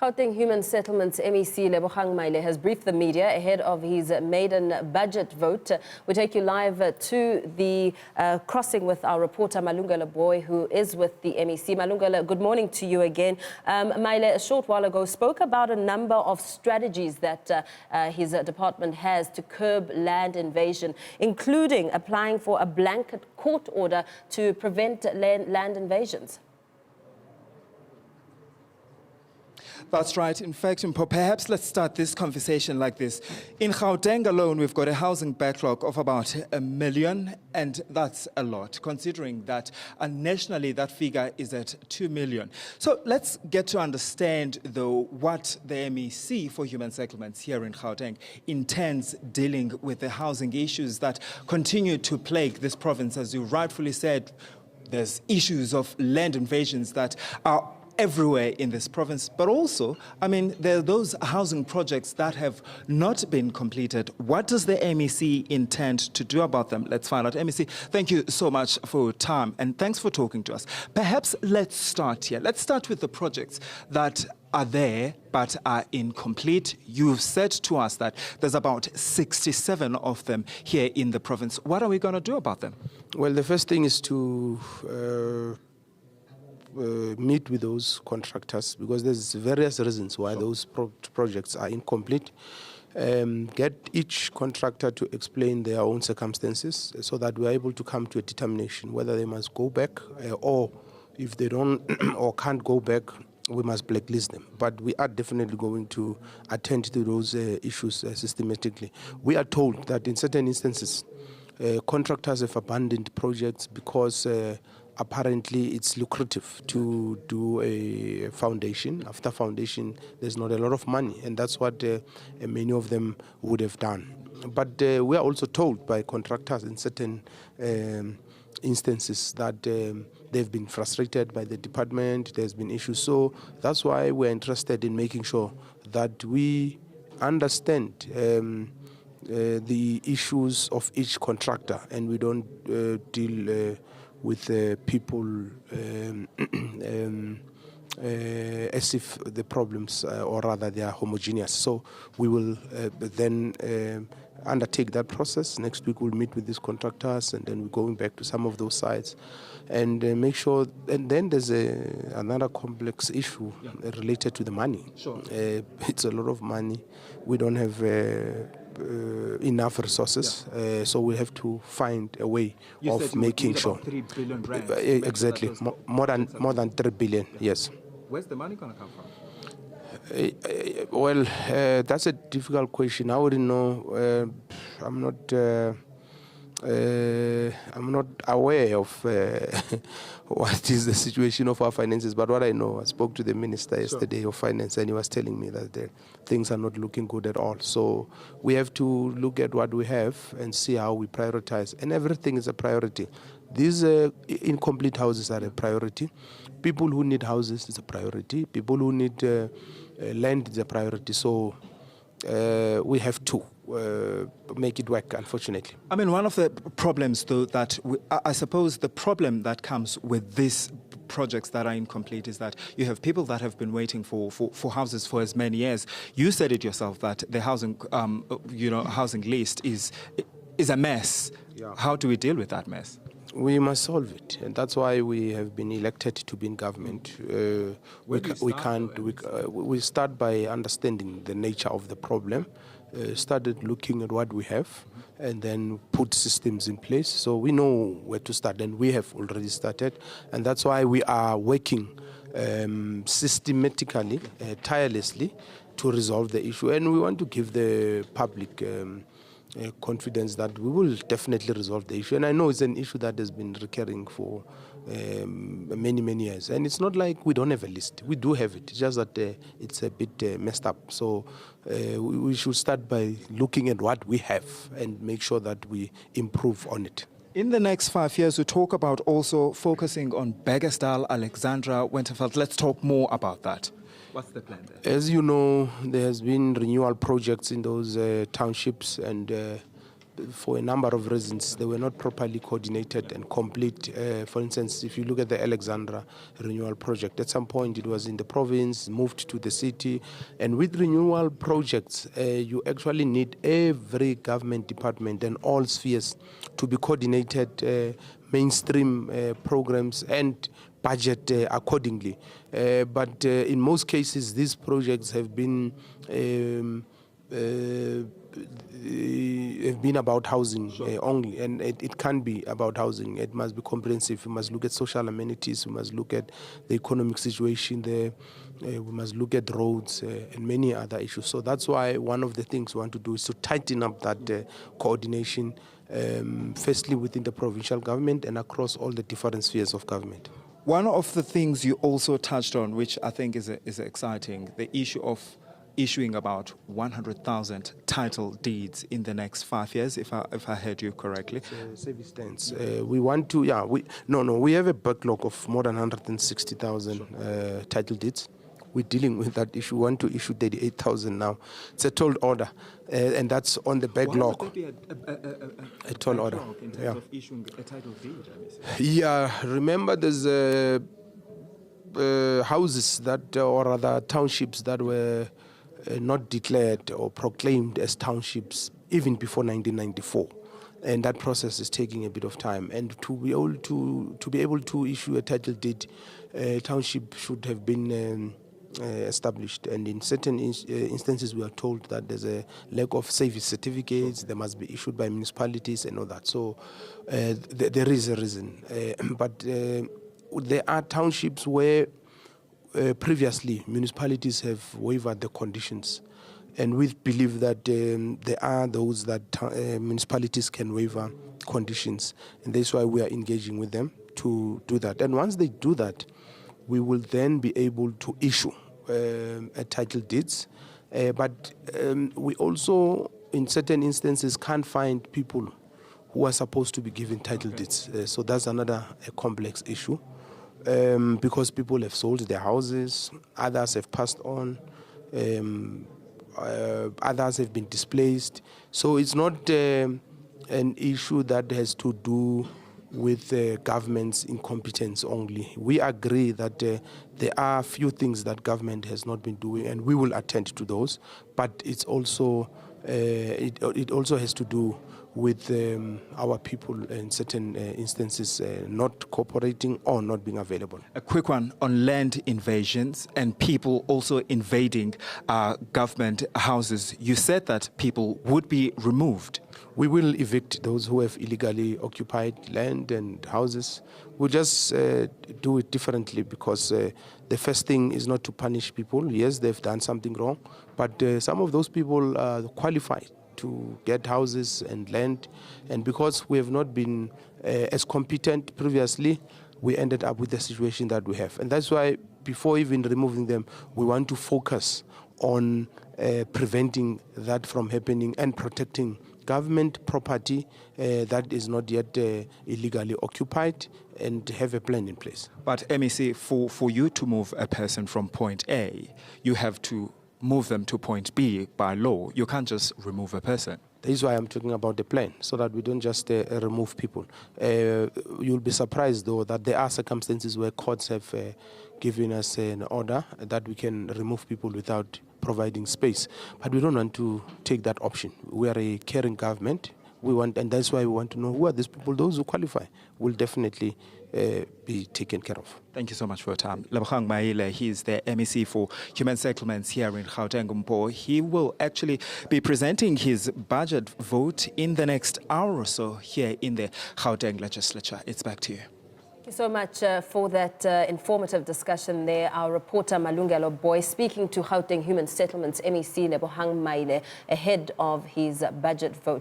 Gauteng Human Settlements MEC Lebogang Maile has briefed the media ahead of his maiden budget vote. We take you live to the crossing with our reporter Malungelo Booi, who is with the MEC. Malungelo, good morning to you again. Maile, a short while ago, spoke about a number of strategies that his department has to curb land invasion, including applying for a blanket court order to prevent land invasions. That's right. In fact, perhaps let's start this conversation like this. In Gauteng alone, we've got a housing backlog of about 1 million, and that's a lot, considering that nationally that figure is at 2 million. So let's get to understand, though, what the MEC for Human Settlements here in Gauteng intends dealing with the housing issues that continue to plague this province. As you rightfully said, there's issues of land invasions that are everywhere in this province, but also, there are those housing projects that have not been completed. What does the MEC intend to do about them? Let's find out. MEC, thank you so much for your time, and thanks for talking to us. Perhaps let's start here. Let's start with the projects that are there but are incomplete. You've said to us that there's about 67 of them here in the province. What are we going to do about them? Well, the first thing is to meet with those contractors, because there's various reasons why those projects are incomplete. Get each contractor to explain their own circumstances so that we're able to come to a determination whether they must go back or if they don't or can't go back, we must blacklist them. But we are definitely going to attend to those issues systematically. We are told that in certain instances, contractors have abandoned projects because apparently it's lucrative to do a foundation. After foundation, there's not a lot of money, and that's what many of them would have done. But we are also told by contractors in certain instances that they've been frustrated by the department, there's been issues. So that's why we're interested in making sure that we understand the issues of each contractor, and we don't deal with people as if the problems, or rather they are homogeneous. So we will then undertake that process. Next week we'll meet with these contractors, and then we're going back to some of those sites and make sure. And then there's another complex issue related to the money. Sure. It's a lot of money. We don't have enough resources, so we have to find a way of making sure. 3 billion rand. Exactly, more than 3 billion. Yes. Where's the money going to come from? Well, that's a difficult question. I wouldn't know. I'm not aware of what is the situation of our finances, but what I know, I spoke to the minister yesterday of finance, and he was telling me that things are not looking good at all. So we have to look at what we have and see how we prioritize, and everything is a priority. These incomplete houses are a priority. People who need houses is a priority. People who need land is a priority. So we have to make it work, unfortunately. One of the problems, though, that I suppose the problem that comes with these projects that are incomplete is that you have people that have been waiting for houses for as many years. You said it yourself that the housing, housing list is a mess. Yeah. How do we deal with that mess? We must solve it, and that's why we have been elected to be in government. We start by understanding the nature of the problem, started looking at what we have, and then put systems in place. So we know where to start, and we have already started, and that's why we are working systematically, tirelessly, to resolve the issue. And we want to give the public confidence that we will definitely resolve the issue. And I know it's an issue that has been recurring for many years. And it's not like we don't have a list. We do have it. It's just that it's a bit messed up. So we should start by looking at what we have and make sure that we improve on it. In the next 5 years, we talk about also focusing on Beggersdal, Alexandra, Winterveld. Let's talk more about that. What's the plan there? As you know, there has been renewal projects in those townships, and for a number of reasons. They were not properly coordinated and complete. For instance, if you look at the Alexandra renewal project, at some point it was in the province, moved to the city. And with renewal projects, you actually need every government department and all spheres to be coordinated, mainstream programs and budget accordingly. But in most cases, these projects have been about housing only, and it can't be about housing. It must be comprehensive. We must look at social amenities. We must look at the economic situation there. We must look at roads and many other issues. So that's why one of the things we want to do is to tighten up that coordination, firstly within the provincial government and across all the different spheres of government. One of the things you also touched on, which I think is exciting, the issue of issuing about 100,000 title deeds in the next 5 years, if I heard you correctly. Service stands. We want to, we have a backlog of more than 160,000 title deeds. We're dealing with that issue. We want to issue 38,000 now. It's a tall order, and that's on the backlog. Why would there be a tall order in terms of issuing a title deed? Yeah, remember there's houses that, or rather townships that were not declared or proclaimed as townships even before 1994. And that process is taking a bit of time. And to be able to issue a title deed, township should have been established. And in certain instances, we are told that there's a lack of service certificates. They must be issued by municipalities and all that. So there is a reason. But there are townships where previously municipalities have waived the conditions. And we believe that there are those that municipalities can waiver conditions. And that's why we are engaging with them to do that. And once they do that, we will then be able to issue a title deeds. But we also, in certain instances, can't find people who are supposed to be given title deeds. So that's another complex issue. Because people have sold their houses, others have passed on, others have been displaced. So it's not an issue that has to do with government's incompetence only. We agree that there are a few things that government has not been doing, and we will attend to those. But it's also it also has to do with our people in certain instances not cooperating or not being available. A quick one on land invasions and people also invading government houses. You said that people would be removed. We will evict those who have illegally occupied land and houses. We'll just do it differently because the first thing is not to punish people. Yes, they've done something wrong, but some of those people are qualified to get houses and land, and because we have not been as competent previously, we ended up with the situation that we have. And that's why before even removing them, we want to focus on preventing that from happening and protecting government property that is not yet illegally occupied, and have a plan in place. But MEC, for you to move a person from point A, you have to move them to point B by law. You can't just remove a person. That is why I'm talking about the plan, so that we don't just remove people. You'll be surprised, though, that there are circumstances where courts have given us an order that we can remove people without providing space. But we don't want to take that option. We are a caring government. And that's why we want to know who are these people. Those who qualify will definitely be taken care of. Thank you so much for your time. Lebogang Maile, he is the MEC for Human Settlements here in Gauteng. He will actually be presenting his budget vote in the next hour or so here in the Gauteng legislature. It's back to you. Thank you so much for that informative discussion there. Our reporter Malungelo Booi speaking to Gauteng Human Settlements MEC Lebogang Maile ahead of his budget vote.